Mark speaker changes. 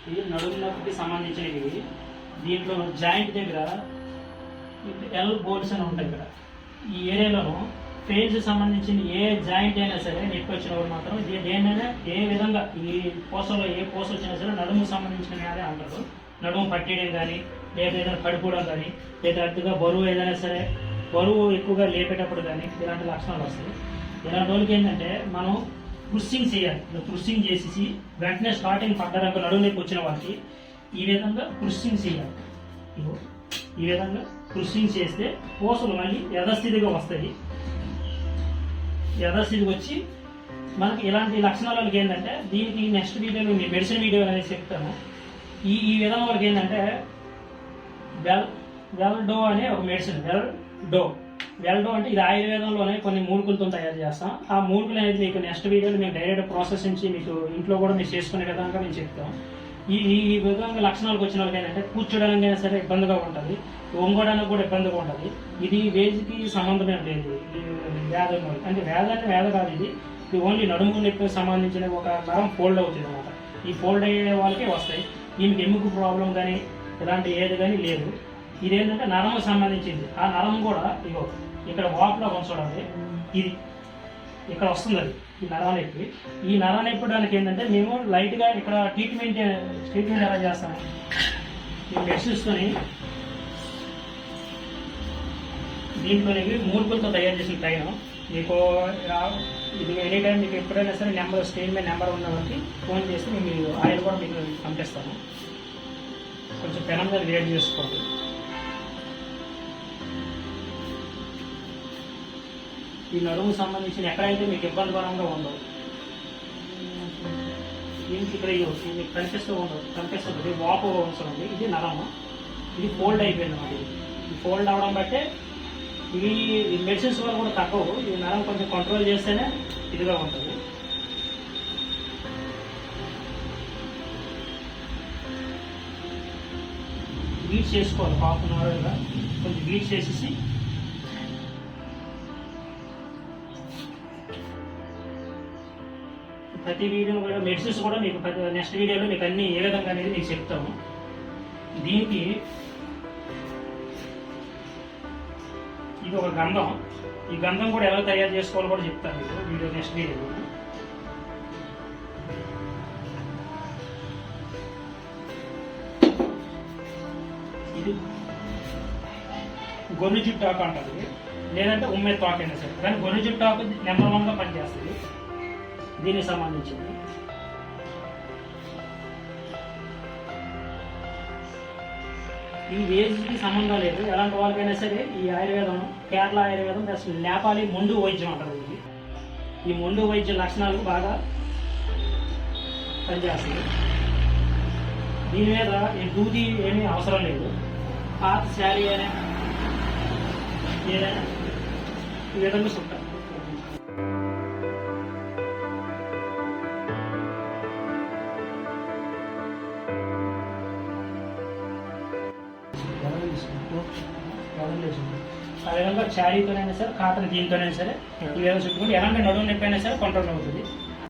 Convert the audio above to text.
Speaker 1: ఇది నడుము నొప్పికి సంబంధించినవి. దీంట్లో జాయింట్ దగ్గర ఎల్ బోల్ట్స్ అని ఉంటాయి ఇక్కడ. ఈ ఏరియాలోను ఫేజ్కి సంబంధించిన ఏ జాయింట్ అయినా సరే నొప్పి వచ్చినప్పుడు మాత్రం దేనైనా ఏ విధంగా ఈ పూసలో ఏ పూస వచ్చినా సరే నడుముకు సంబంధించిన వ్యాధి అంటారు. నడుము పట్టేయడం కానీ, లేదా ఏదైనా పడిపోవడం కానీ, లేదా అడ్డుగా బరువు ఏదైనా సరే బరువు ఎక్కువగా లేపేటప్పుడు కానీ ఇలాంటి లక్షణాలు వస్తాయి. ఇలాంటి వాళ్ళకి ఏంటంటే మనం పుష్సింగ్ చేయాలి. పుష్సింగ్ చేసేసి వెంటనే స్టార్టింగ్ పడ్డానికి నడుము నొప్పి వచ్చిన వాళ్ళకి ఈ విధంగా పుష్సింగ్ చేయాలి. ఈ విధంగా పుష్సింగ్ చేస్తే పూసలు మళ్ళీ యథాస్థితిగా వస్తాయి. యథాస్థితికి వచ్చి మనకి ఇలాంటి లక్షణాల వాళ్ళకి ఏంటంటే దీనికి నెక్స్ట్ వీడియోలో మీ మెడిసిన్ వీడియో అనేది చెప్తాను. ఈ విధంగా వాళ్ళకి ఏంటంటే వెల్డో అనే ఒక మెడిసిన్. వెల్డో అంటే ఇది ఆయుర్వేదంలోనే కొన్ని మూలికలతో తయారు చేస్తాం. ఆ మూలికలు అనేది మీకు నెక్స్ట్ వీడియోలో మేము డైరెక్ట్ ప్రాసెస్ నుంచి మీకు ఇంట్లో కూడా మీరు చేసుకునే విధంగా మేము చెప్తాం. ఈ విధంగా లక్షణాలకు వచ్చిన వాళ్ళకి ఏంటంటే కూర్చోడానికి సరే ఇబ్బందిగా ఉంటుంది, వంగడానికి కూడా ఇబ్బందిగా ఉంటుంది. ఇది వేజ్కి సంబంధమే లేదు. వ్యాధి అంటే వ్యాధి కాదు. ఇది ఓన్లీ నడుము నొప్పికి సంబంధించిన ఒక నరం ఫోల్డ్ అవుతుంది అనమాట. ఈ ఫోల్డ్ అయ్యే వాళ్ళకే వస్తాయి. దీనికి ఎముక ప్రాబ్లం కానీ ఇలాంటి ఏది కానీ లేదు. ఇదేంటంటే నరంకు సంబంధించింది. ఆ నరం కూడా ఇగో ఇక్కడ వాపులో కొంచండి, ఇది ఇక్కడ వస్తుంది. అది ఈ నరానొప్పి. ఈ నరానొప్పడానికి ఏంటంటే మేము లైట్గా ఇక్కడ ట్రీట్మెంట్ ఎలా చేస్తాము, ఈ మెడిసిన్స్తోని దీంట్లోని మూలికలతో తయారు చేసిన టైం మీకు ఇది ఎనీ టైం మీకు ఎప్పుడైనా సరే నెంబర్ స్క్రీన్ మీద నెంబర్ ఉన్న వాళ్ళకి ఫోన్ చేసి మేము ఆయిల్ కూడా మీకు పంపిస్తాము. కొంచెం పెనం మీద వేడి చేసుకోండి. ఈ నడుము సంబంధించిన ఎక్కడైతే మీకు ఇబ్బందికరంగా ఉండవు దీనికి ఇక్కడ మీకు కనిపిస్తుంది వాపు ఉంచండి. ఇది నరము, ఇది ఫోల్డ్ అయిపోయింది అన్నమాట. ఈ ఫోల్డ్ అవడం బట్టే ఇవి మెడిసిన్స్ వల్ల కూడా తక్కువ. ఈ నరం కొంచెం కంట్రోల్ చేస్తేనే ఇదిగా ఉంటుంది. బీట్ చేసుకోవాలి. హాఫ్ అన్ అవర్గా కొంచెం బీట్ చేసేసి ప్రతి వీడియో కూడా మెడిసిన్స్ కూడా మీకు నెక్స్ట్ వీడియోలో మీకు అన్ని ఏ విధంగా అనేది మీకు చెప్తాము. దీనికి ఇది ఒక గంధం. ఈ గంధం కూడా ఎలా తయారు చేసుకోవాలో కూడా చెప్తాను మీకు వీడియో నెక్స్ట్ వీడియోలో. ఇది గొర్రె జుట్టాకు అంటారు, లేదంటే ఉమ్మెత్త ఆకు అయినా సరే, కానీ గొర్రె జుట్టాకు నెంబర్ 1గా పనిచేస్తుంది దీనికి సంబంధించింది. ఈ వేజ్కి సంబంధం లేదు. ఎలాంటి వాళ్ళకైనా సరే ఈ ఆయుర్వేదం, కేరళ ఆయుర్వేదం ప్లస్ నేపాలి మొండు వైద్యం అంటారు. ఇది ఈ మొండు వైద్య లక్షణాలు బాగా పనిచేస్తుంది. దీని మీద ఈ దూది ఏమీ అవసరం లేదు. పాత శారీ అయినా ఏదైనా ఈ విధంగా చుట్టాలి. ఆ విధంగా శారీతోనైనా సరే, కాటన్ దీంతోనైనా సరే ఈ విధంగా చుట్టుకుంటే ఎలాంటి నడుము నొప్పి అయినా సరే కంట్రోల్ అవుతుంది.